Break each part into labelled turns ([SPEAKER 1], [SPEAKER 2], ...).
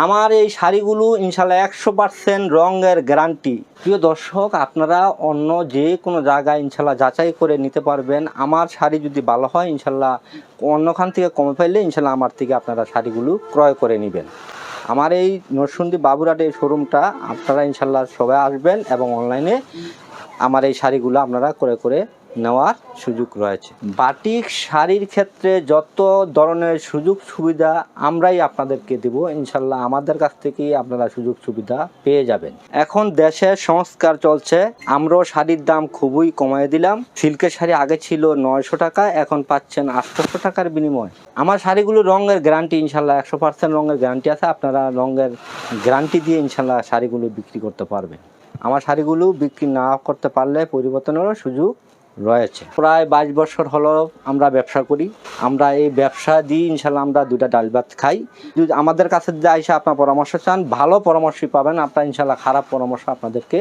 [SPEAKER 1] আমার এই শাড়িগুলো ইনশাল্লাহ 100% রঙের গ্যারান্টি। প্রিয় দর্শক, আপনারা অন্য যে কোনো জায়গায় ইনশাল্লাহ যাচাই করে নিতে পারবেন। আমার শাড়ি যদি ভালো হয় ইনশাল্লাহ অন্যখান থেকে কমে ফেললে ইনশাল্লাহ আমার থেকে আপনারা শাড়িগুলো ক্রয় করে নেবেন। আমার এই নরসিংদী বাবুরহাট এই শোরুমটা আপনারা ইনশাল্লাহ সবাই আসবেন এবং অনলাইনে আমার এই শাড়িগুলো আপনারা ক্রয় করে নেওয়ার সুযোগ রয়েছে। বাটিক শাড়ির ক্ষেত্রে যত ধরনের সুযোগ সুবিধা আমরাই আপনাদেরকে দেব ইনশাল্লাহ, আমাদের কাছ থেকেই আপনারা সুযোগ সুবিধা পেয়ে যাবেন। এখন দেশের সংস্কার চলছে, আমরাও শাড়ির দাম খুবই কমিয়ে দিলাম। সিল্কের শাড়ি আগে ছিল 900 টাকা, এখন পাচ্ছেন 800 টাকার বিনিময়। আমার শাড়িগুলো রঙের গ্যারান্টি ইনশাল্লাহ 100% রঙের গ্যারান্টি আছে। আপনারা রঙের গ্যারান্টি দিয়ে ইনশাল্লাহ শাড়িগুলো বিক্রি করতে পারবেন। আমার শাড়িগুলো বিক্রি না করতে পারলে পরিবর্তনেরও সুযোগ রয়েছে। প্রায় 22 বছর হলো আমরা ব্যবসা করি। আমরা এই ব্যবসা দিয়ে ইনশাল্লাহ আমরা 2টা ডাল ভাত খাই। যদি আমাদের কাছে যে এসে আপনার পরামর্শ চান, ভালো পরামর্শই পাবেন। আপনার ইনশাল্লাহ খারাপ পরামর্শ আপনাদেরকে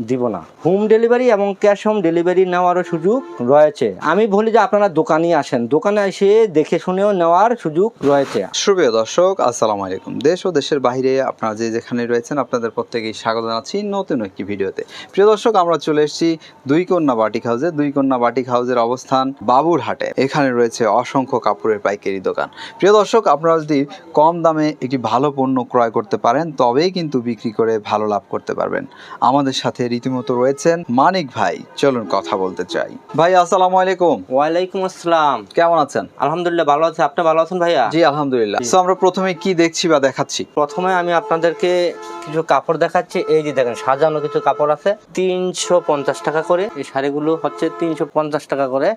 [SPEAKER 1] দিব না। হোম ডেলিভারি এবং ক্যাশ হোম ডেলিভারি নেওয়ারও সুযোগ রয়েছে। আমি বলি যে আপনারা দোকানে আসেন, দোকানে এসে দেখে শুনেও নেওয়ার সুযোগ রয়েছে।
[SPEAKER 2] সুপ্রিয় দর্শক, আসসালামু আলাইকুম। দেশ ও দেশের বাইরে আপনারা যে যেখানে রয়েছেন আপনাদের প্রত্যেকেই স্বাগত জানাচ্ছি নতুন একটি ভিডিওতে। প্রিয় দর্শক, আমরা চলে এসেছি দুই কন্যা বাটিক হাউসে। দুই কন্যা বাটিক হাউসের অবস্থান বাবুরহাটে। এখানে রয়েছে অসংখ্য কাপড়ের পাইকারি দোকান। প্রিয় দর্শক, আপনারা যদি কম দামে একটি ভালো পণ্য ক্রয় করতে পারেন তবেই কিন্তু বিক্রি করে ভালো লাভ করতে পারবেন। আমাদের সাথে রীতিমতো রয়েছেন মানিক ভাই। চলুন কথা বলতে চাই। ভাই আসসালামু আলাইকুম।
[SPEAKER 1] ওয়ালাইকুম আসসালাম।
[SPEAKER 2] কেমন আছেন?
[SPEAKER 1] আলহামদুলিল্লাহ ভালো আছি। আপনি ভালো আছেন ভাইয়া?
[SPEAKER 2] জি আলহামদুলিল্লাহ। তো আমরা প্রথমে কি দেখছি বা দেখাচ্ছি?
[SPEAKER 1] প্রথমে আমি আপনাদেরকে কিছু কাপড় দেখাচ্ছি। এই যে দেখেন সাজানো কিছু কাপড় আছে 350 টাকা করে। এই শাড়িগুলো হচ্ছে 350 টাকা করে,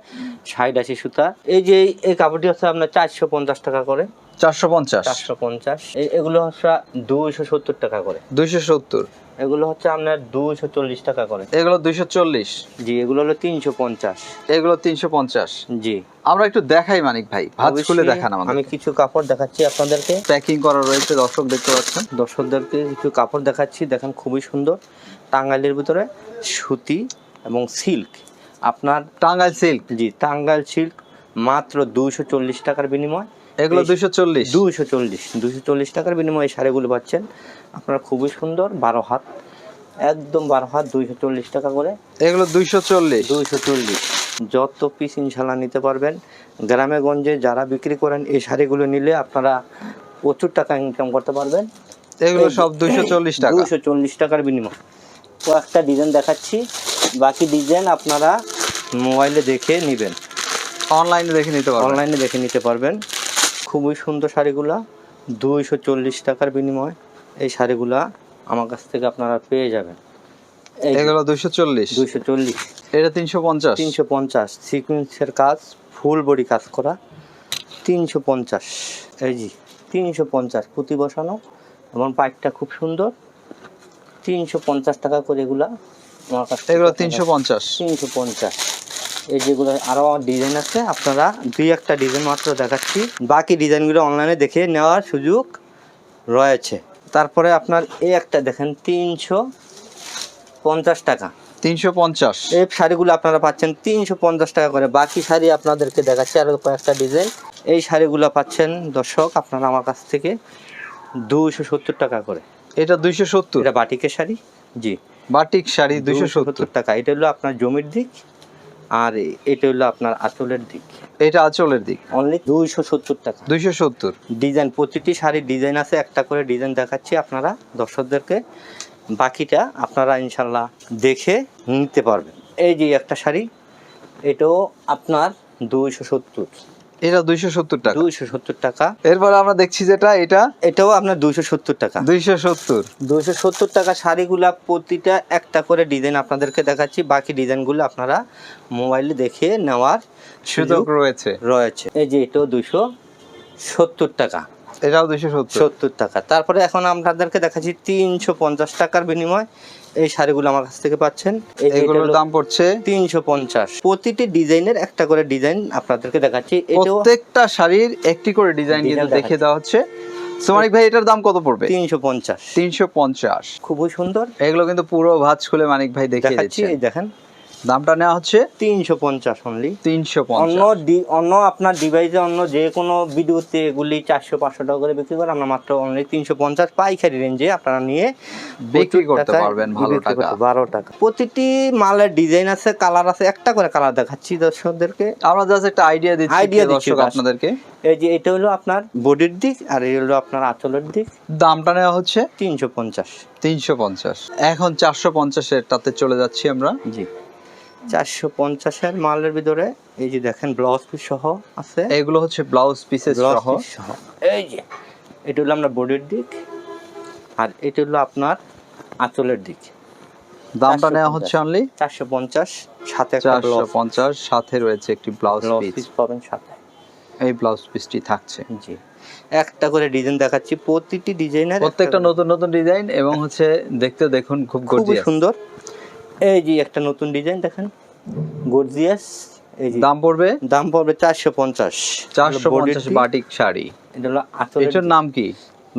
[SPEAKER 1] 60-80 সুতা। এই যে এই কাপড়টি হচ্ছে আপনার 450 টাকা করে।
[SPEAKER 2] 450
[SPEAKER 1] এগুলো হচ্ছে 270 টাকা করে।
[SPEAKER 2] 270
[SPEAKER 1] এগুলো হচ্ছে আপনার 240 টাকা করে।
[SPEAKER 2] এগুলো 240।
[SPEAKER 1] জি, এগুলো হলো 350।
[SPEAKER 2] এগুলো 350।
[SPEAKER 1] জি,
[SPEAKER 2] আমরা একটু দেখাই মানিক ভাই, ভাঁজ খুলে দেখান আমাদের।
[SPEAKER 1] আমি কিছু কাপড় দেখাচ্ছি আপনাদেরকে।
[SPEAKER 2] প্যাকিং করা রয়েছে, দর্শক দেখতে পাচ্ছেন।
[SPEAKER 1] দর্শকদেরকে কিছু কাপড় দেখাচ্ছি। দেখেন খুবই সুন্দর, টাঙ্গাইলের ভিতরে সুতি এবং সিল্ক। আপনার
[SPEAKER 2] টাঙ্গাইল সিল্ক।
[SPEAKER 1] জি, টাঙ্গাইল সিল্ক মাত্র 240 টাকার বিনিময়।
[SPEAKER 2] এগুলো
[SPEAKER 1] 240 টাকার বিনিময়ে শাড়িগুলো পাচ্ছেন আপনার। খুবই সুন্দর, 12 হাত, একদম 12 হাত, 240 টাকা করে।
[SPEAKER 2] এগুলো 240।
[SPEAKER 1] যত পিস ইনশাল্লাহ নিতে পারবেন। গ্রামে গঞ্জে যারা বিক্রি করেন এই শাড়িগুলো নিলে আপনারা প্রচুর টাকা ইনকাম করতে পারবেন।
[SPEAKER 2] এগুলো সব 240 টাকা।
[SPEAKER 1] 240 টাকার বিনিময়। তো একটা ডিজাইন দেখাচ্ছি, বাকি ডিজাইন আপনারা মোবাইলে দেখে নেবেন,
[SPEAKER 2] অনলাইনে দেখে নিতে পারবেন।
[SPEAKER 1] খুবই সুন্দর শাড়িগুলা 240 টাকার বিনিময় এই শাড়িগুলা আমার কাছ থেকে আপনারা পেয়ে যাবেন।
[SPEAKER 2] এগুলো 240। এটা 350।
[SPEAKER 1] সিকোয়েন্সের কাজ, ফুল বডি কাজ করা, 350। এই জি 350 পুঁতি বসানো এবং পাইপটা খুব সুন্দর। 350 টাকা করে এগুলা আমার কাছে।
[SPEAKER 2] এগুলো 350।
[SPEAKER 1] এই যেগুলো আরো ডিজাইন আছে, আপনারা 2-1টা ডিজাইন মাত্র দেখাচ্ছি, বাকি ডিজাইনগুলো অনলাইনে দেখে নেওয়ার সুযোগ রয়েছে। তারপরে আপনার এই একটা দেখেন 350 টাকা।
[SPEAKER 2] 350
[SPEAKER 1] এই শাড়িগুলো আপনারা পাচ্ছেন 350 টাকা করে। বাকি শাড়ি আপনাদেরকে দেখাচ্ছি আরো কয়েকটা ডিজাইন। এই শাড়িগুলো পাচ্ছেন দর্শক আপনারা আমার কাছ থেকে 270 টাকা করে।
[SPEAKER 2] এটা 270।
[SPEAKER 1] এটা বাটিকের শাড়ি। জি,
[SPEAKER 2] বাটিক শাড়ি 270
[SPEAKER 1] টাকা। এটা হলো আপনার জমির দিক, আর এটা হলো আপনার আঁচলের দিক।
[SPEAKER 2] এটা আঁচলের দিক।
[SPEAKER 1] অনলি 270 টাকা।
[SPEAKER 2] 270
[SPEAKER 1] ডিজাইন, প্রতিটি শাড়ির ডিজাইন আছে, একটা করে ডিজাইন দেখাচ্ছি আপনারা দর্শকদেরকে। বাকিটা আপনারা ইনশাল্লাহ দেখে নিতে পারবেন। এই যে একটা শাড়ি, এটাও আপনার 270।
[SPEAKER 2] এটা 270 টাকা।
[SPEAKER 1] 270 টাকা।
[SPEAKER 2] এরপরে আমরা দেখছি যেটা
[SPEAKER 1] এটাও আপনার 270 টাকা। 270 টাকা শাড়িগুলা প্রতিটা একটা করে ডিজাইন আপনাদেরকে দেখাচ্ছি, বাকি ডিজাইনগুলো আপনারা মোবাইলে দেখে নেওয়ার
[SPEAKER 2] সুযোগ রয়েছে।
[SPEAKER 1] এই যে এটাও 270 টাকা।
[SPEAKER 2] এটাও 270
[SPEAKER 1] টাকা। তারপরে এখন আপনাদেরকে দেখাচ্ছি 350 টাকার বিনিময় এই শাড়িগুলো আমার কাছ থেকে পাচ্ছেন।
[SPEAKER 2] এগুলোর দাম পড়ছে
[SPEAKER 1] 350। প্রতিটি ডিজাইনের একটা করে ডিজাইন আপনাদেরকে দেখাচ্ছি।
[SPEAKER 2] প্রত্যেকটা শাড়ির একটি করে ডিজাইন কিন্তু দেখে দেওয়া হচ্ছে। সোমানিক ভাই, এটার দাম কত পড়বে?
[SPEAKER 1] 350।
[SPEAKER 2] খুবই
[SPEAKER 1] সুন্দর।
[SPEAKER 2] এগুলো কিন্তু পুরো ভাঁজ খুলে মানিক ভাই দেখিয়ে দিচ্ছে।
[SPEAKER 1] এই দেখেন
[SPEAKER 2] দামটা নেওয়া হচ্ছে
[SPEAKER 1] 350 অনলি।
[SPEAKER 2] 350।
[SPEAKER 1] অন্য আপনার ডিভাইসে অন্য যে কোনো ভিডিওতে এগুলি 400-500 টাকা করে বিক্রি করে, আমরা মাত্র অনলি 350 পাইকারি রেঞ্জে আপনারা নিয়ে
[SPEAKER 2] বিক্রি করতে
[SPEAKER 1] টাকায়
[SPEAKER 2] পারবেন ভালো
[SPEAKER 1] বিক্রি
[SPEAKER 2] টাকা।
[SPEAKER 1] করতে 12 টাকা। প্রতিটি মালের ডিজাইন আছে, কালার আছে, একটা করে কালার দেখাচ্ছি দর্শকদেরকে।
[SPEAKER 2] আমরা জাস্ট একটা আইডিয়া দিচ্ছি দর্শক আপনাদেরকে।
[SPEAKER 1] এই যে এটা হলো আপনার বডির দিক, আর এই হলো আপনার আঁচলের দিক।
[SPEAKER 2] দামটা নেওয়া হচ্ছে
[SPEAKER 1] 350।
[SPEAKER 2] 350। এখন 450 এর টাতে চলে যাচ্ছি আমরা।
[SPEAKER 1] জি, 450 এর মালের ভিতরে এই যে দেখেন ব্লাউজ পিস সহ আছে।
[SPEAKER 2] এগুলো হচ্ছে ব্লাউজ পিসেস
[SPEAKER 1] ব্লাউজ
[SPEAKER 2] সহ।
[SPEAKER 1] পিস সহ। এই যে এটা হলো আপনার বডির দিক, আর এটা হলো আপনার আঁচলের দিক।
[SPEAKER 2] দামটা নেওয়া হচ্ছে অনলি
[SPEAKER 1] 450, সাথে একটা ব্লাউজ
[SPEAKER 2] 450, সাথে রয়েছে একটি ব্লাউজ পিস।
[SPEAKER 1] পিস পাবেন সাথে।
[SPEAKER 2] এই ব্লাউজ পিসটি থাকছে।
[SPEAKER 1] জি, একটা করে ডিজাইন দেখাচ্ছি, প্রতিটি ডিজাইনের
[SPEAKER 2] প্রত্যেকটা নতুন নতুন ডিজাইন এবং হচ্ছে দেখতে দেখুন খুব
[SPEAKER 1] খুব
[SPEAKER 2] গর্জিয়াস
[SPEAKER 1] সুন্দর। এই যে একটা নতুন ডিজাইন দেখেন, গর্জিয়াস। এই যে
[SPEAKER 2] দাম পড়বে
[SPEAKER 1] 450।
[SPEAKER 2] 450 বাটিক শাড়ি।
[SPEAKER 1] এটা হলো আঁচলের
[SPEAKER 2] এটার নাম কি?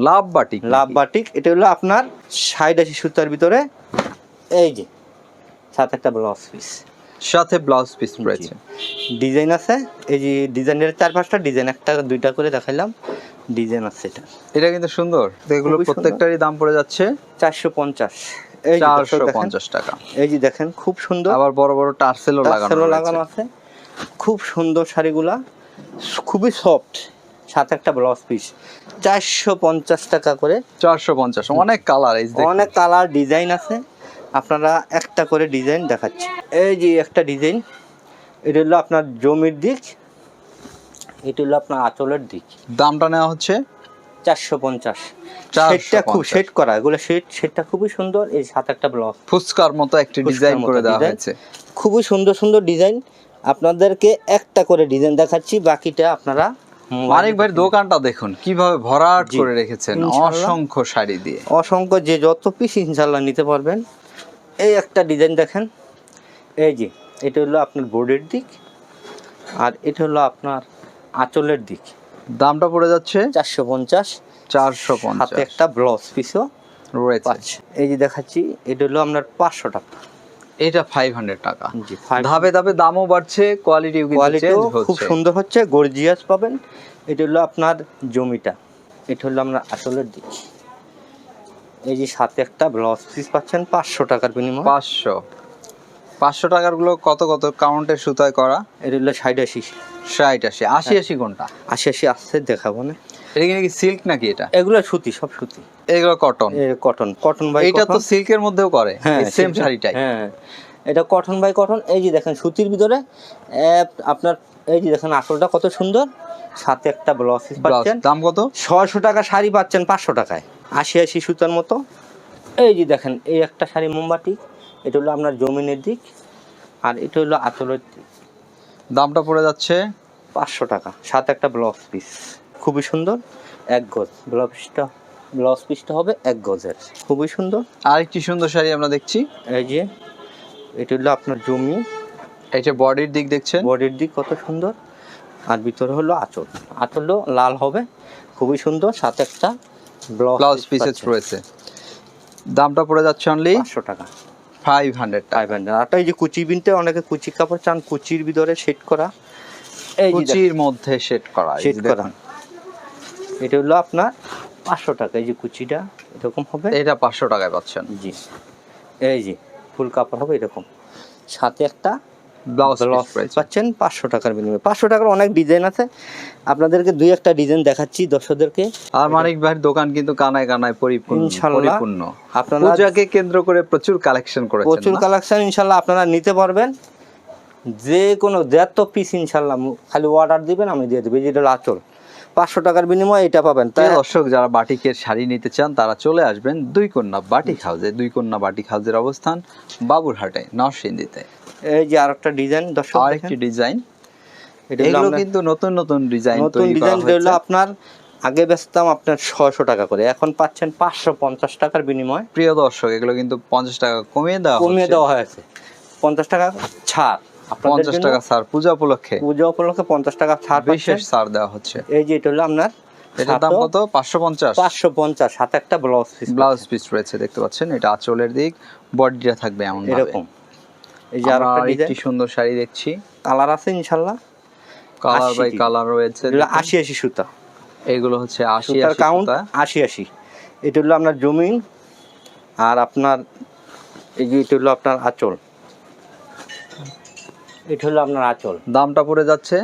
[SPEAKER 2] লাভ বাটিক।
[SPEAKER 1] লাভ বাটিক। এটা হলো আপনার 60-80 সুতার ভিতরে। এই যে সাথে একটা ব্লাউজ পিস,
[SPEAKER 2] সাথে ব্লাউজ পিস রয়েছে।
[SPEAKER 1] ডিজাইন আছে। এই যে ডিজাইনের 4-5টা ডিজাইন, একটা 2টা করে দেখাইলাম, ডিজাইন আছে এটা।
[SPEAKER 2] এটা কিন্তু সুন্দর। এগুলো
[SPEAKER 1] খুবই সুন্দর।
[SPEAKER 2] প্রত্যেকটারই দাম পড়ে যাচ্ছে
[SPEAKER 1] 450। এই যে দর্শক দেখেন,
[SPEAKER 2] 450 টাকা।
[SPEAKER 1] এই যে দেখেন খুব সুন্দর,
[SPEAKER 2] আবার বড় বড় টার্সেলও
[SPEAKER 1] টার্সেলও
[SPEAKER 2] লাগানো
[SPEAKER 1] লাগানো
[SPEAKER 2] আছে।
[SPEAKER 1] আছে। খুব সুন্দর শাড়িগুলা, খুবই সফট, সাথে একটা ব্লাউজ পিস। 450 টাকা করে।
[SPEAKER 2] 450। অনেক কালার, এই যে
[SPEAKER 1] অনেক কালার ডিজাইন আছে, আপনারা একটা করে ডিজাইন দেখাচ্ছি। এই যে একটা ডিজাইন, এটা হলো আপনার জমির দিক, এটা হলো আপনার আঁচলের দিক।
[SPEAKER 2] দামটা নেওয়া হচ্ছে
[SPEAKER 1] 450।
[SPEAKER 2] 450
[SPEAKER 1] সেটটা খুব সেট করা, এগুলো সেটটা খুবই সুন্দর। এই সাথে একটা ব্লাউজ,
[SPEAKER 2] ফুচকার মতো একটি ডিজাইন করে দেওয়া হয়েছে।
[SPEAKER 1] খুবই সুন্দর সুন্দর ডিজাইন। আপনাদেরকে একটা করে ডিজাইন দেখাচ্ছি, বাকিটা আপনারা
[SPEAKER 2] মানিক ভাইয়ের দোকানটা দেখুন কিভাবে ভরাট
[SPEAKER 1] জি,
[SPEAKER 2] করে রেখেছেন
[SPEAKER 1] ইনশাআল্লাহ।
[SPEAKER 2] অসংখ্য শাড়ি দিয়ে।
[SPEAKER 1] অসংখ্য, যে যত পিস ইনশাল্লাহ নিতে পারবেন। এই একটা ডিজাইন দেখেন, এই যে এটা হলো আপনার বোর্ডের দিক, আর এটা হলো আপনার আঁচলের দিক।
[SPEAKER 2] দামটা পড়ে যাচ্ছে
[SPEAKER 1] 450।
[SPEAKER 2] 450
[SPEAKER 1] হাতে একটা ব্লাউজ পিসও
[SPEAKER 2] রয়েছে।
[SPEAKER 1] পাচ্ছে। এই যে দেখাচ্ছি, এটা হলো আপনার 500 টাকা।
[SPEAKER 2] এটা 500 টাকা।
[SPEAKER 1] জি,
[SPEAKER 2] ধাপে ধাপে দামও বাড়ছে, কোয়ালিটিও কিন্তু
[SPEAKER 1] কোয়ালিটিও
[SPEAKER 2] চেঞ্জ
[SPEAKER 1] খুব
[SPEAKER 2] হচ্ছে।
[SPEAKER 1] সুন্দর হচ্ছে, গর্জিয়াস পাবেন। এটা হলো আপনার জমিটা, এটা হলো আপনার আঁচলের দিক। এই যে সাথে একটা ব্লাউজ পিস পাচ্ছেন 500 টাকার বিনিময়ে।
[SPEAKER 2] 500 টাকার গুলো কত কত কাউন্টের সুতায় করা?
[SPEAKER 1] এটা হলো 60-80।
[SPEAKER 2] 60 80 80 কোনটা?
[SPEAKER 1] 80 আসছে, দেখাবো না।
[SPEAKER 2] এটা কি সিল্ক নাকি? এটা
[SPEAKER 1] এগুলো সুতি, সব সুতি।
[SPEAKER 2] এগুলো কটন।
[SPEAKER 1] কটন, কটন বাই
[SPEAKER 2] এটা তো
[SPEAKER 1] কটন।
[SPEAKER 2] সিল্কের মধ্যেও করে,
[SPEAKER 1] হ্যাঁ,
[SPEAKER 2] সেম
[SPEAKER 1] silk-
[SPEAKER 2] শাড়িটাই।
[SPEAKER 1] হ্যাঁ, এটা কটন বাই কটন। এই যে দেখেন সুতির ভিতরে আপনার, এই যে দেখেন আঁচলটা কত সুন্দর, সাথে একটা ব্লাউজ পিস পাচ্ছেন।
[SPEAKER 2] দাম কত?
[SPEAKER 1] 600 টাকা শাড়ি পাচ্ছেন 500 টাকায়, 80-80 সুতার মতো। এই যে দেখেন, এই একটা শাড়ি মোমবাতি, এটা হলো আপনার জমিনের দিক, আর এটা হলো আঁচলের দিক।
[SPEAKER 2] দামটা পড়ে যাচ্ছে
[SPEAKER 1] 500 টাকা, সাথে একটা ব্লাউজ পিস, খুবই সুন্দর। 1 গজ ব্লাউজ পিসটা হবে 1 গজের, খুবই সুন্দর।
[SPEAKER 2] আরেকটি সুন্দর শাড়ি আমরা দেখছি।
[SPEAKER 1] এই যে এটা হলো আপনার জমি,
[SPEAKER 2] এটা বডির দিক দেখছেন,
[SPEAKER 1] বডির দিক কত সুন্দর, আর ভিতরে হলো আঁচলও লাল হবে, খুবই সুন্দর, সাথে একটা
[SPEAKER 2] ব্লাউজ পিসেস রয়েছে। দামটা পড়ে যাচ্ছে অনলি
[SPEAKER 1] 500 টাকা।
[SPEAKER 2] 500 টাকা।
[SPEAKER 1] 500। আর এই যে কুচি বিনতে, অনেকে কুচি কাপড় চান, কুচির ভিতরে সেট করা, এই যে
[SPEAKER 2] কুচির মধ্যে সেট করা, এই
[SPEAKER 1] সেট
[SPEAKER 2] যে
[SPEAKER 1] করা।
[SPEAKER 2] দেখুন।
[SPEAKER 1] এটা হলো আপনার 500 টাকা। এই যে কুচিটা এরকম হবে,
[SPEAKER 2] এটা 500 টাকায় পাচ্ছেন।
[SPEAKER 1] জি। এই যে ফুল কাপড় হবে এরকম, সাথে একটা
[SPEAKER 2] ব্লাউজ
[SPEAKER 1] ব্লাউজ
[SPEAKER 2] পিস রয়েছে।
[SPEAKER 1] পাচ্ছেন 500 টাকার বিনিময়ে। 500 টাকার অনেক ডিজাইন আছে, আপনাদেরকে 2-1টা ডিজাইন দেখাচ্ছি দর্শকদেরকে।
[SPEAKER 2] আর মানিক ভাইয়ের দোকান কিন্তু কানায় কানায়
[SPEAKER 1] ইনশাআল্লাহ।
[SPEAKER 2] পরিপূর্ণ।
[SPEAKER 1] আপনারা
[SPEAKER 2] পূজাকে কেন্দ্র করে প্রচুর কালেকশন করেছেন।
[SPEAKER 1] প্রচুর কালেকশন ইনশাল্লাহ আপনারা নিতে পারবেন। যে কোনো যত পিস ইনশাল্লাহ খালি অর্ডার দিবেন, আমি দিয়ে দেবো। যেটা আঁচল 500 টাকার বিনিময়ে এটা পাবেন। তাই
[SPEAKER 2] দর্শক যারা বাটিকের শাড়ি নিতে চান তারা চলে আসবেন দুই কন্যা বাটিক হাউসে। দুই কন্যা বাটিক হাউসের অবস্থান বাবুরহাটে, নরসিংদীতে।
[SPEAKER 1] এই যে আরেকটা ডিজাইন দর্শক
[SPEAKER 2] আরেকটি
[SPEAKER 1] দেখেন,
[SPEAKER 2] ডিজাইন,
[SPEAKER 1] এটা হলো
[SPEAKER 2] এগুলো
[SPEAKER 1] আপনার
[SPEAKER 2] কিন্তু নতুন নতুন ডিজাইন
[SPEAKER 1] নতুন
[SPEAKER 2] তৈরি করা
[SPEAKER 1] ডিজাইন। হলো
[SPEAKER 2] হয়েছে।
[SPEAKER 1] আপনার আগে বেচতাম আপনার 600 টাকা করে, এখন পাচ্ছেন 550 টাকার বিনিময়ে।
[SPEAKER 2] প্রিয় দর্শক, এগুলো কিন্তু 50 টাকা কমিয়ে
[SPEAKER 1] কমিয়ে দেওয়া হয়েছে, 50 টাকা ছাড় আপনাদের
[SPEAKER 2] 50
[SPEAKER 1] জন্য।
[SPEAKER 2] টাকা ছাড় পূজা উপলক্ষে,
[SPEAKER 1] পূজা উপলক্ষে 50 টাকা ছাড়
[SPEAKER 2] বিশেষ
[SPEAKER 1] পাচ্ছেন।
[SPEAKER 2] ছাড় দেওয়া হচ্ছে।
[SPEAKER 1] এই যে এটা হলো আপনার,
[SPEAKER 2] এটার দাম কত? 550।
[SPEAKER 1] 550, সাথে একটা ব্লাউজ পিস,
[SPEAKER 2] ব্লাউজ পিস রয়েছে দেখতে পাচ্ছেন। এটা আঁচলের দিক, বডিটা থাকবে এমন ভাবে।
[SPEAKER 1] এরকম এই যে
[SPEAKER 2] আমরা
[SPEAKER 1] আরেকটা
[SPEAKER 2] আরেকটি
[SPEAKER 1] ডিজাইন,
[SPEAKER 2] সুন্দর শাড়ি দেখছি,
[SPEAKER 1] কালার আছে ইনশাল্লাহ।
[SPEAKER 2] কালার বাই
[SPEAKER 1] 80
[SPEAKER 2] কালার রয়েছে।
[SPEAKER 1] এগুলো
[SPEAKER 2] দেখুন,
[SPEAKER 1] 80 সুতা,
[SPEAKER 2] এগুলো হচ্ছে 80
[SPEAKER 1] সুতার
[SPEAKER 2] 80
[SPEAKER 1] কাউন্ট
[SPEAKER 2] সুতা।
[SPEAKER 1] 80। এটা হলো আপনার জমিন, আর আপনার এই যে এটা হলো আপনার আঁচল, এটা হলো আপনার আঁচল।
[SPEAKER 2] দামটা পড়ে যাচ্ছে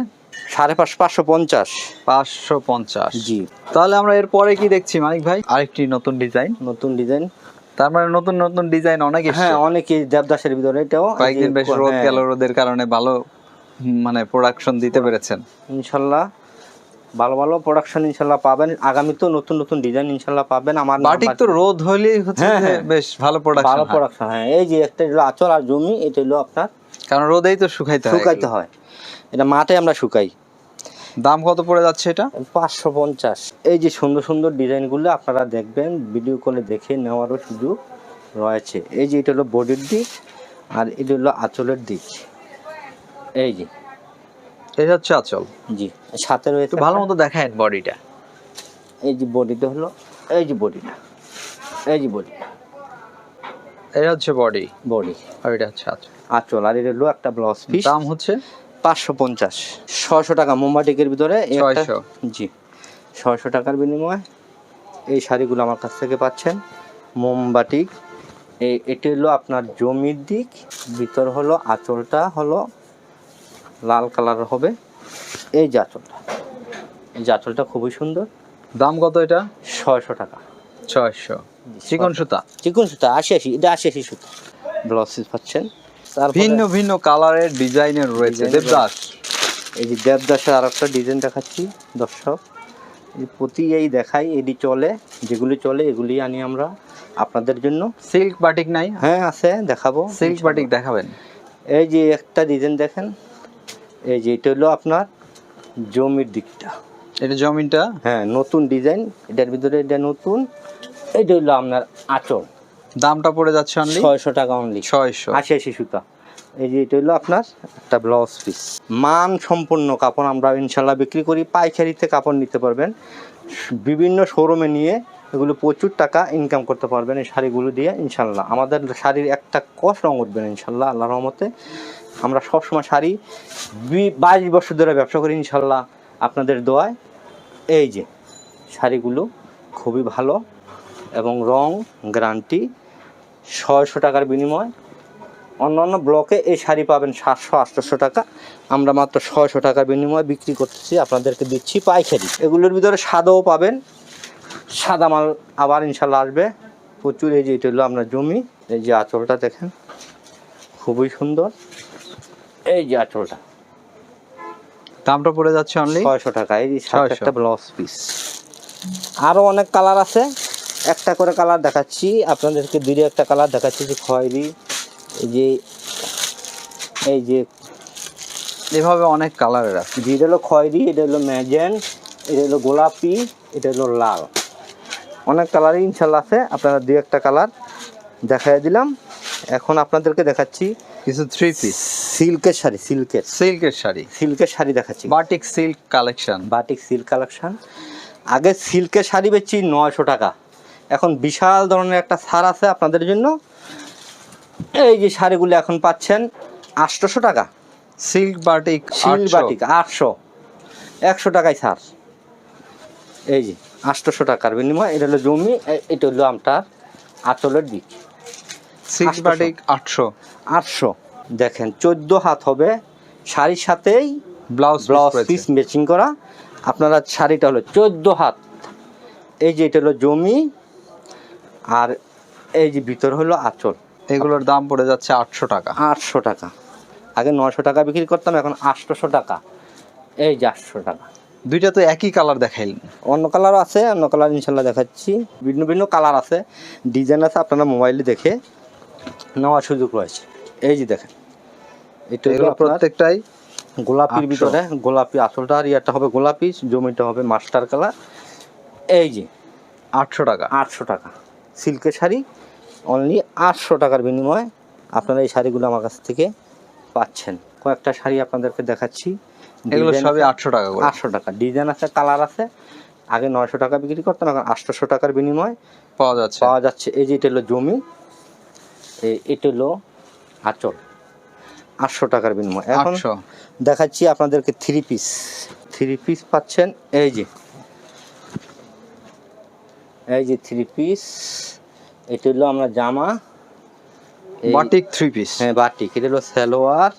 [SPEAKER 1] 550,
[SPEAKER 2] 550।
[SPEAKER 1] জি।
[SPEAKER 2] তাহলে আমরা এর পরে কি দেখছি মানিক ভাই? আরেকটি নতুন ডিজাইন।
[SPEAKER 1] নতুন ডিজাইন,
[SPEAKER 2] তার মানে নতুন নতুন ডিজাইন অনেক এসেছে।
[SPEAKER 1] হ্যাঁ অনেকই দেবদাসের ভিতরে এটাও এই যে
[SPEAKER 2] কয়েকদিন বেশ রোদ
[SPEAKER 1] হ্যাঁ,
[SPEAKER 2] গেল, রোদের কারণে ভালো মানে প্রোডাকশন দিতে পেরেছেন।
[SPEAKER 1] ইনশাল্লাহ ভালো ভালো প্রোডাকশন ইনশাল্লাহ পাবেন। আগামী তো নতুন নতুন ডিজাইন ইনশাল্লাহ পাবেন। আমার
[SPEAKER 2] বাটিক তো রোদ হলেই হচ্ছে
[SPEAKER 1] হ্যাঁ,
[SPEAKER 2] যে
[SPEAKER 1] হ্যাঁ।
[SPEAKER 2] বেশ ভালো প্রোডাকশন
[SPEAKER 1] ভালো
[SPEAKER 2] হয়,
[SPEAKER 1] প্রোডাকশন, হ্যাঁ। এই যে একটা হলো আঁচল আর জমি, এটা হলো আপনার
[SPEAKER 2] কারণ রোদেই তো শুকাইতে হয়।
[SPEAKER 1] শুকাইতে হয়, এটা মাঠে আমরা শুকাই।
[SPEAKER 2] দাম কত পড়ে যাচ্ছে এটা?
[SPEAKER 1] 550। এই যে সুন্দর সুন্দর ডিজাইনগুলো আপনারা দেখবেন, ভিডিও কলে দেখে নেওয়ারও সুযোগ রয়েছে। এই যে এটা হলো বডির দিক, আর এটা হলো আঁচলের দিক। এই যে
[SPEAKER 2] এটা হচ্ছে আঁচল।
[SPEAKER 1] জি, সাথে রয়েছে
[SPEAKER 2] একটু ভালো মতো দেখায় বডিটা।
[SPEAKER 1] এই যে বডিটা হলো, এই যে বডিটা, এই যে বডিটা,
[SPEAKER 2] এটা হচ্ছে বডি,
[SPEAKER 1] বডি
[SPEAKER 2] আর এটা হচ্ছে আঁচল।
[SPEAKER 1] আঁচল, আর এটা হলো একটা ব্লাউজ পিস।
[SPEAKER 2] দাম হচ্ছে
[SPEAKER 1] 550, 600 টাকা মোমবাটিকের ভিতরে এই একটা।
[SPEAKER 2] 600।
[SPEAKER 1] জি, 600 টাকার বিনিময়ে এই শাড়িগুলো আমার কাছ থেকে পাচ্ছেন। মোমবাটিক, এটি হলো আপনার জমির দিক, ভিতর হলো আঁচলটা হলো লাল কালার হবে। এই যে আঁচলটা, এই যে আঁচলটা খুবই সুন্দর।
[SPEAKER 2] দাম কত এটা?
[SPEAKER 1] 600 টাকা।
[SPEAKER 2] 600। চিকন সুতা,
[SPEAKER 1] চিকন সুতা 80, এটা 80 সুতা। ব্লাউজ পিস পাচ্ছেন। তারপরে
[SPEAKER 2] ভিন্ন ভিন্ন কালারের ডিজাইনের রয়েছে।
[SPEAKER 1] ডিজাইনের
[SPEAKER 2] দেবদাস,
[SPEAKER 1] এই যে দেবদাসের আর একটা ডিজাইন দেখাচ্ছি দর্শক। এই প্রতি এই দেখাই, এটি চলে, যেগুলি চলে এগুলি আনি আমরা আপনাদের জন্য।
[SPEAKER 2] সিল্ক বাটিক নাই?
[SPEAKER 1] হ্যাঁ আছে, দেখাবো।
[SPEAKER 2] সিল্ক বাটিক দেখাবেন।
[SPEAKER 1] এই যে একটা ডিজাইন দেখেন, এই যে এটা হলো আপনার জমির দিকটা।
[SPEAKER 2] এটা জমিনটা,
[SPEAKER 1] হ্যাঁ নতুন ডিজাইন, এটার ভিতরে এটা নতুন। এটা হলো আপনার আঁচল।
[SPEAKER 2] দামটা পড়ে যাচ্ছে অনলি
[SPEAKER 1] 600 টাকা অনলি।
[SPEAKER 2] 600।
[SPEAKER 1] 80 সুতা। এই যে এটা হলো আপনার একটা ব্লাউজ পিস। মান সম্পন্ন কাপড় আমরা ইনশাল্লাহ বিক্রি করি। পাইকারিতে কাপড় নিতে পারবেন, বিভিন্ন শোরুমে নিয়ে এগুলো প্রচুর টাকা ইনকাম করতে পারবেন এই শাড়িগুলো দিয়ে ইনশাল্লাহ। আমাদের শাড়ির একটা কষ রঙ উঠবে না ইনশাল্লাহ, আল্লাহর রহমতে। আমরা সবসময় শাড়ি 22 বছর ধরে ব্যবসা করি ইনশাল্লাহ, আপনাদের দোয়ায়। এই যে শাড়িগুলো খুবই ভালো এবং রং গ্যারান্টি। 600 টাকার বিনিময় অন্যান্য ব্লকে এই শাড়ি পাবেন 700-800 টাকা, আমরা মাত্র 600 টাকার বিনিময়ে বিক্রি করতেছি, আপনাদেরকে দিচ্ছি পাইকারি। এগুলোর ভিতরে সাদাও পাবেন, সাদা মাল আবার ইনশাল্লাহ আসবে প্রচুর। এই যে এটা হলো আপনার জমি, এই যে আঁচলটা দেখেন খুবই সুন্দর। এই যে আঁচলটা
[SPEAKER 2] দামটা পড়ে যাচ্ছে অনলি
[SPEAKER 1] 600 টাকা। এই যে
[SPEAKER 2] 600
[SPEAKER 1] একটা ব্লাউজ পিস। আরও অনেক কালার আছে, একটা করে কালার দেখাচ্ছি আপনাদেরকে, দুইটা একটা কালার দেখাচ্ছি, যে খয়েরি, এই যে
[SPEAKER 2] এভাবে অনেক কালারের আছে।
[SPEAKER 1] যেটা হলো খয়েরি, এটা হলো ম্যাজেন্ট, এটা হলো গোলাপি, এটা হলো লাল। অনেক কালারই ইনশাল্লাহ আছে, আপনারা দুই একটা কালার দেখাই দিলাম। এখন আপনাদেরকে দেখাচ্ছি
[SPEAKER 2] কিছু 3 পিস
[SPEAKER 1] সিল্কের শাড়ি,
[SPEAKER 2] সিল্কের শাড়ি,
[SPEAKER 1] সিল্কের শাড়ি দেখাচ্ছি,
[SPEAKER 2] batik silk collection.
[SPEAKER 1] Batik silk collection. আগে সিল্কের শাড়ি বেচছি 900 টাকা, এখন বিশাল ধরনের একটা ছাড় আছে আপনাদের জন্য। এই যে শাড়িগুলো এখন পাচ্ছেন 800 টাকা।
[SPEAKER 2] সিল্ক বাটিক,
[SPEAKER 1] সিল্ক বাটিক 800, 100 টাকায় ছাড়। এই যে 800 টাকার বিনিময়। এটা হলো জমি, এটা হলো আপনার আঁচলের দিক।
[SPEAKER 2] Silk
[SPEAKER 1] 800
[SPEAKER 2] batik 800।
[SPEAKER 1] 800 দেখেন 14 হাত হবে, শাড়ির সাথেই
[SPEAKER 2] ব্লাউজ
[SPEAKER 1] পিস ম্যাচিং করা। আপনারা শাড়িটা হলো 14 হাত। এই যে এটা হলো জমি, আর এই যে ভিতর হলো আঁচল।
[SPEAKER 2] এগুলোর দাম পড়ে যাচ্ছে 800 টাকা।
[SPEAKER 1] 800 টাকা। আগে 900 টাকা বিক্রি করতাম, এখন 800 টাকা। এই যে 800 টাকা।
[SPEAKER 2] দুইটা তো একই কালার দেখাইলেন,
[SPEAKER 1] অন্য কালারও আছে, অন্য কালার ইনশাল্লাহ দেখাচ্ছি। ভিন্ন ভিন্ন কালার আছে, ডিজাইন আছে, আপনারা মোবাইলে দেখে নেওয়ার সুযোগ রয়েছে। এই যে দেখেন, এটা হলো
[SPEAKER 2] এগুলো প্রত্যেকটাই
[SPEAKER 1] গোলাপির
[SPEAKER 2] 800
[SPEAKER 1] ভিতরে, গোলাপি আঁচলটা, আর ইয়াটা হবে গোলাপি, জমিটা হবে মাস্টার কালার। এই যে
[SPEAKER 2] 800 টাকা।
[SPEAKER 1] 800 টাকা সিল্কের শাড়ি, অনলি 800 টাকার বিনিময়ে আপনারা এই শাড়িগুলো আমার কাছ থেকে পাচ্ছেন। কয়েকটা শাড়ি আপনাদেরকে দেখাচ্ছি,
[SPEAKER 2] এগুলো
[SPEAKER 1] ডিজাইন
[SPEAKER 2] সবই
[SPEAKER 1] আছে,
[SPEAKER 2] 800 টাকা করে।
[SPEAKER 1] 800 টাকা। ডিজাইন আছে, কালার আছে। আগে 900 টাকা বিক্রি করতাম, এখন 800 টাকার বিনিময়ে
[SPEAKER 2] পাওয়া যাচ্ছে।
[SPEAKER 1] এই যে এটা হলো জমি, এটা হলো আঁচল। 800 টাকার বিনিময়। এখন
[SPEAKER 2] 800।
[SPEAKER 1] দেখাচ্ছি আপনাদেরকে থ্রি পিস পাচ্ছেন। এই যে থ্রি পিস, এটা হলো আমরা জামা,
[SPEAKER 2] বাটিক 3 পিস।
[SPEAKER 1] হ্যাঁ বাটিক। এটা হলো সালোয়ার,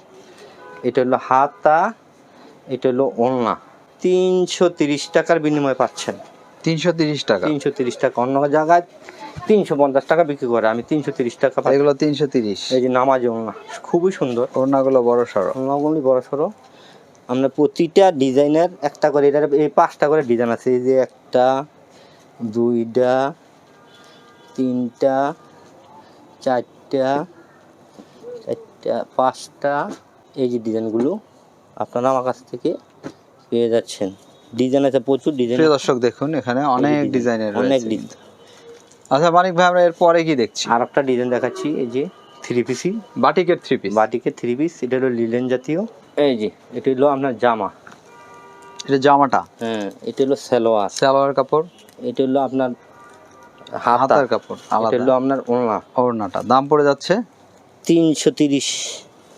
[SPEAKER 1] এটা হলো হাতা, এটা হলো ওড়না। 330 টাকার বিনিময়ে পাচ্ছেন।
[SPEAKER 2] 330 টাকা।
[SPEAKER 1] 330 টাকা। অন্য জায়গায় 350 টাকা বিক্রি করে, আমি 330 টাকা পাচ্ছি।
[SPEAKER 2] এগুলো 330।
[SPEAKER 1] এই যে নামাজি ওড়না, খুবই সুন্দর।
[SPEAKER 2] ওড়নাগুলো বড় সড়ো।
[SPEAKER 1] ওড়নাগুলি বড় সড়ো। আমরা প্রতিটা ডিজাইনের একটা করে, এটার এই 5টা করে ডিজাইন আছে। এই যে 1টা 2টা 3টা 4টা 5টা, এই যে ডিজাইনগুলো আপনারা আমার কাছ থেকে পেয়ে যাচ্ছেন। ডিজাইন আছে প্রচুর ডিজাইন।
[SPEAKER 2] প্রিয় দর্শক দেখুন এখানে অনেক ডিজাইনের
[SPEAKER 1] অনেক
[SPEAKER 2] রয়েছে।
[SPEAKER 1] ডিজাইন।
[SPEAKER 2] আচ্ছা মানিক ভাই, আমরা এর পরে কি দেখছি?
[SPEAKER 1] আর একটা ডিজাইন দেখাচ্ছি। এই যে থ্রি পিসি,
[SPEAKER 2] বাটিকের 3 পিস।
[SPEAKER 1] বাটিকের থ্রি পিস। এটা হলো লিলেন জাতীয়। এই যে এটা হলো আপনার জামা,
[SPEAKER 2] এটা জামাটা।
[SPEAKER 1] হ্যাঁ এটা হলো সালোয়ার,
[SPEAKER 2] সালোয়ার কাপড়।
[SPEAKER 1] এটা হলো আপনার হাতা,
[SPEAKER 2] হাতার কাপড়
[SPEAKER 1] এটা
[SPEAKER 2] আলাদা।
[SPEAKER 1] হলো আপনার ওড়না।
[SPEAKER 2] ওড়নাটা দাম পড়ে যাচ্ছে
[SPEAKER 1] 330।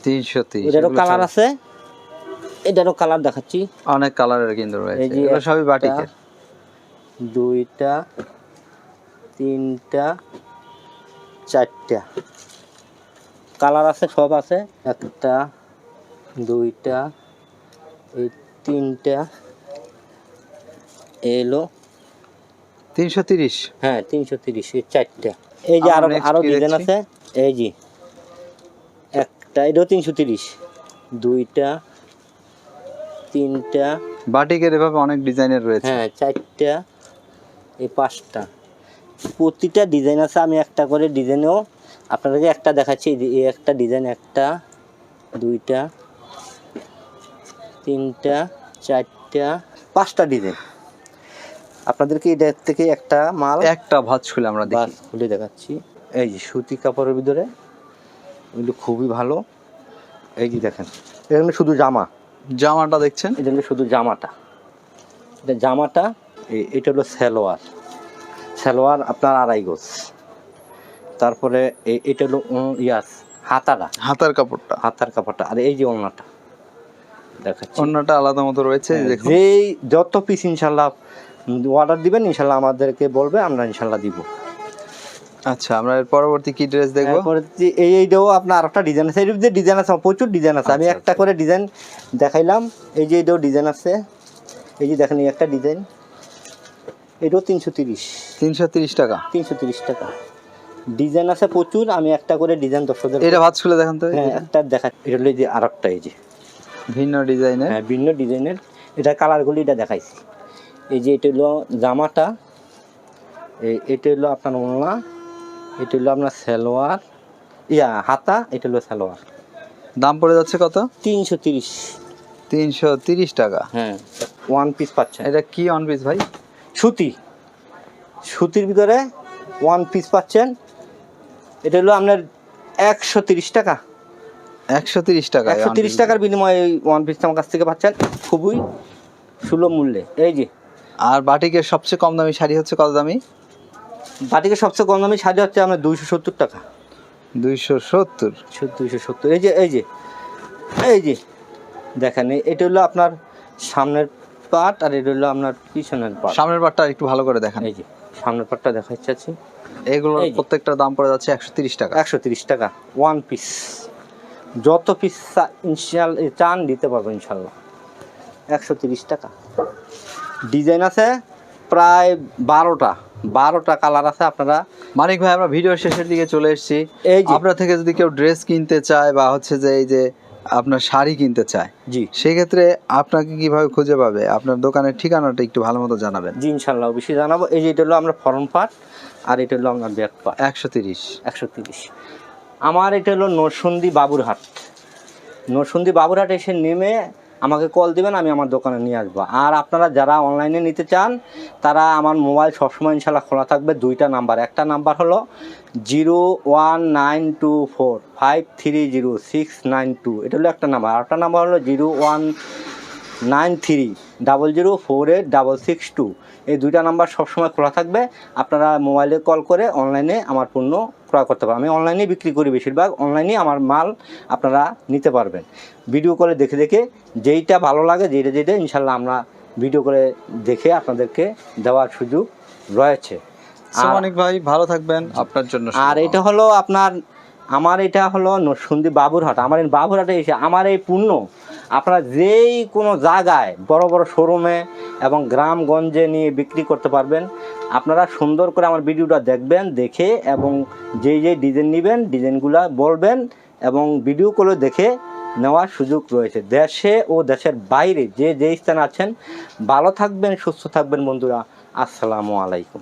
[SPEAKER 2] 330।
[SPEAKER 1] এটারও কালার আছে, এটারও কালার দেখাচ্ছি।
[SPEAKER 2] অনেক কালারের কিন্তু রয়েছে।
[SPEAKER 1] এই যে
[SPEAKER 2] এগুলো সবই বাটিকের।
[SPEAKER 1] 2টা 3টা 4টা কালার আছে, সব আছে। 1টা 2টা এই 3টা, এলো
[SPEAKER 2] 330।
[SPEAKER 1] হ্যাঁ 330। এই 4টা। এই যে
[SPEAKER 2] আমরা next
[SPEAKER 1] আরো
[SPEAKER 2] কি
[SPEAKER 1] ডিজাইন
[SPEAKER 2] দেখছি?
[SPEAKER 1] আছে। এই যে একটা, এটাও 330। 2টা 3টা,
[SPEAKER 2] বাটিকের এভাবে অনেক ডিজাইনের রয়েছে।
[SPEAKER 1] হ্যাঁ 4টা, এই 5টা। প্রতিটা ডিজাইন আছে। আমি একটা করে ডিজাইনেও আপনাদেরকে একটা দেখাচ্ছি। এই একটা ডিজাইন, 1টা 2টা 3টা 4টা 5টা ডিজাইন। আপনাদেরকে এটার থেকে একটা মাল
[SPEAKER 2] একটা ভাঁজ খুলে আমরা
[SPEAKER 1] বাস
[SPEAKER 2] দেখি।
[SPEAKER 1] খুলে দেখাচ্ছি। এই যে সুতি কাপড়ের ভিতরে, এগুলো খুবই ভালো। এই যে দেখেন, এখানে শুধু জামা,
[SPEAKER 2] জামাটা দেখছেন?
[SPEAKER 1] এটা হলো শুধু জামাটা। এটা জামাটা, এটা হলো সালোয়ার আপনার 2.5 গজ। তারপরে এটা হলো হাতাটা,
[SPEAKER 2] হাতার কাপড়টা।
[SPEAKER 1] হাতার কাপড়টা। আর এই যে ওড়নাটা দেখাচ্ছি।
[SPEAKER 2] ওড়নাটা আলাদা মতো রয়েছে দেখুন।
[SPEAKER 1] যেই যত পিস ইনশাল্লাহ অর্ডার দিবেন, ইনশাল্লাহ আমাদেরকে বলবে, আমরা ইনশাল্লাহ দিব।
[SPEAKER 2] আচ্ছা আমরা এর পরবর্তী কি ড্রেস দেখবো?
[SPEAKER 1] তারপরে এইটাও আপনার আরেকটা ডিজাইন আছে। এর যে ডিজাইন আছে, প্রচুর ডিজাইন আছে। আমি
[SPEAKER 2] আচ্ছা,
[SPEAKER 1] একটা করে ডিজাইন দেখাইলাম। এই যে এটাও ডিজাইন আছে। এই যে দেখেন, এই একটা ডিজাইন, এটাও 330।
[SPEAKER 2] 330 টাকা।
[SPEAKER 1] 330 টাকা। ডিজাইন আছে প্রচুর। আমি একটা করে ডিজাইন দর্শকদের,
[SPEAKER 2] এটা ভাঁজ খুলে দেখেন তো।
[SPEAKER 1] হ্যাঁ একটা দেখা। এটা হলো এই যে আরেকটা, এই যে
[SPEAKER 2] ভিন্ন ডিজাইনের।
[SPEAKER 1] হ্যাঁ ভিন্ন ডিজাইনের। এটা কালারগুলি এটা দেখাইছি। এই যে এটা হলো জামাটা, এটা হলো আপনার ওড়না, এটা হলো আপনার সালোয়ার, হাতা, এটা হলো সালোয়ার।
[SPEAKER 2] দাম পড়ে যাচ্ছে কত?
[SPEAKER 1] 330।
[SPEAKER 2] 330 টাকা।
[SPEAKER 1] হ্যাঁ ওয়ান পিস পাচ্ছেন।
[SPEAKER 2] এটা কি অন পিস ভাই?
[SPEAKER 1] সুতির ভিতরে ওয়ান পিস পাচ্ছেন। এটা হলো আপনার 130 টাকা।
[SPEAKER 2] 130 টাকা।
[SPEAKER 1] 130 টাকার বিনিময়ে ওয়ান পিস আমার কাছ থেকে পাচ্ছেন খুবই সুলভ মূল্যে। এই যে
[SPEAKER 2] আর বাটিকের সবচেয়ে কম দামি শাড়ি হচ্ছে কত দামি?
[SPEAKER 1] বাটিকের সবচেয়ে কম দামি শাড়ি হচ্ছে আপনার 270 টাকা।
[SPEAKER 2] 270।
[SPEAKER 1] 270। এই যে দেখেন, এটা হলো আপনার সামনের পাট, আর এটা হলো আপনার পিছনের পাট।
[SPEAKER 2] সামনের পাটটা একটু ভালো করে দেখান।
[SPEAKER 1] এই যে সামনের পাটটা দেখাচ্ছি।
[SPEAKER 2] এগুলোর
[SPEAKER 1] এই যে।
[SPEAKER 2] প্রত্যেকটার দাম পড়ে যাচ্ছে 130 টাকা।
[SPEAKER 1] 130 টাকা ওয়ান পিস। যত পিস ইনশাল্লাহ চান দিতে পারবো ইনশাল্লাহ। 130 টাকা। ডিজাইন আছে প্রায় 12টা কালার আছে। আপনারা
[SPEAKER 2] মানিক ভাই, আমরা ভিডিওর শেষের দিকে চলে এসেছি।
[SPEAKER 1] এই যে
[SPEAKER 2] আপনার থেকে যদি কেউ ড্রেস কিনতে চায় বা হচ্ছে যে এই যে আপনার শাড়ি কিনতে চায়,
[SPEAKER 1] জি
[SPEAKER 2] সেই ক্ষেত্রে আপনাকে কিভাবে খুঁজে পাবে? আপনার দোকানের ঠিকানাটা একটু ভালো মতো জানাবেন।
[SPEAKER 1] জি ইনশাল্লাহ অবশ্যই জানাবো। এই যে এটা হলো আমরা ফরম পাট, আর এটা হলো আপনার ব্যাক পাট।
[SPEAKER 2] 130।
[SPEAKER 1] আমার এটা হলো নরসিংদী বাবুরহাট এসে নেমে আমাকে কল দিবেন, আমি আমার দোকানে নিয়ে আসবো। আর আপনারা যারা অনলাইনে নিতে চান, তারা আমার মোবাইল সবসময় ইনশাল্লাহ খোলা থাকবে। 2টা নাম্বার। একটা নাম্বার হলো 01924530692, এটা হলো একটা নাম্বার। আর একটা নাম্বার হলো 0193 00486662। এই দুইটা নাম্বার সবসময় খোলা থাকবে। আপনারা মোবাইলে কল করে অনলাইনে আমার পণ্য ক্রয় করতে পারবেন। আমি অনলাইনে বিক্রি করি, বেশিরভাগ অনলাইনে আমার মাল আপনারা নিতে পারবেন। ভিডিও করে দেখে দেখে যেইটা ভালো লাগে, যেটা ইনশাল্লাহ আমরা ভিডিও করে দেখে আপনাদেরকে দেওয়ার সুযোগ রয়েছে।
[SPEAKER 2] অনেক ভাই ভালো থাকবেন, আপনার জন্য
[SPEAKER 1] আর এটা হলো আমার এটা হলো নরসিংদী বাবুরহাট। আমার এই বাবুরহাটে এসে আমার এই পণ্য আপনারা যেই কোনো জায়গায় বড় বড় শোরুমে এবং গ্রামগঞ্জে নিয়ে বিক্রি করতে পারবেন। আপনারা সুন্দর করে আমার ভিডিওটা দেখবেন, দেখে এবং যেই ডিজাইন নেবেন ডিজাইনগুলো বলবেন এবং ভিডিও করে দেখে নেওয়ার সুযোগ রয়েছে। দেশে ও দেশের বাইরে যে স্থানে আছেন, ভালো থাকবেন, সুস্থ থাকবেন বন্ধুরা। আসসালামু আলাইকুম।